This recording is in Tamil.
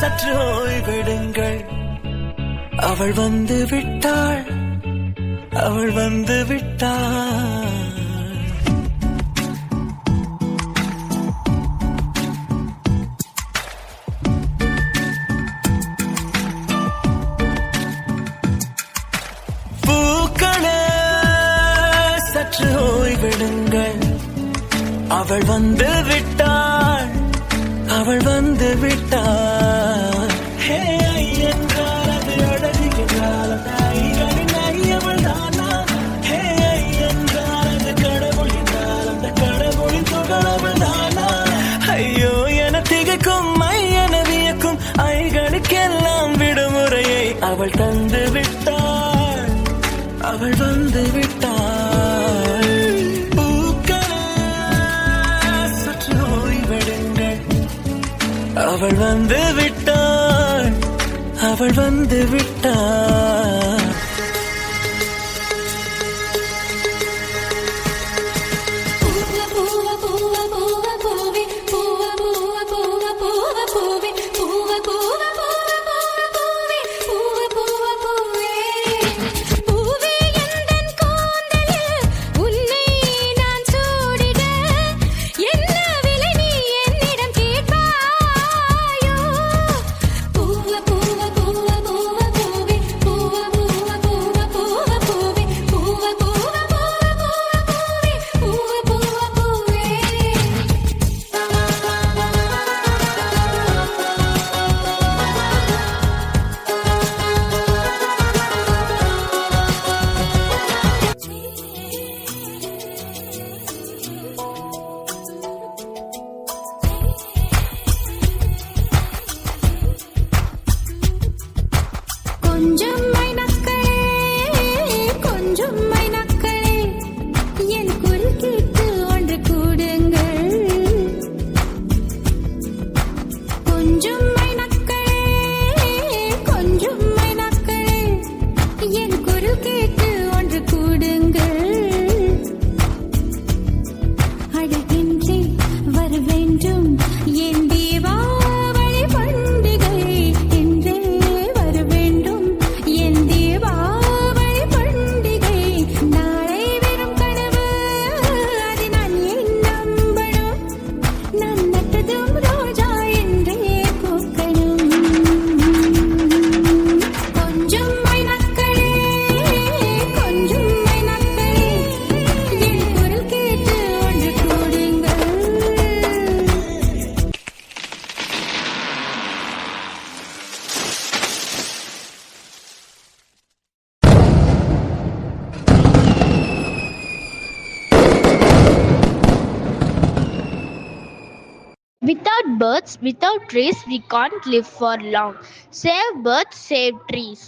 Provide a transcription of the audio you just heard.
சற்று ஓய்வெடுங்கள். அவள் வந்து விட்டாள், அவள் வந்து விட்டாள். பூக்களே சற்று ஓய்வெடுங்கள். அவள் வந்து விட்டாள், அவள் வந்து விட்டாள். ஹே என்றால் அது அழகு என்றால் அந்த ஐகளின் ஐயவள் தானா? ஹே என்றால் அது கடவுள் என்றால் அந்த கடவுளின் துகளவள் தானா? ஐயோ என திகைக்கும் ஐயன வியக்கும் ஐகளுக்கெல்லாம் விடுமுறையை அவள் தந்து விட்டாள், அவள் வந்து விட்டாள். அவள் வந்து விட்டாள், அவள் வந்து விட்டாள். Without birds, without trees, we can't live for long. Save birds, save trees.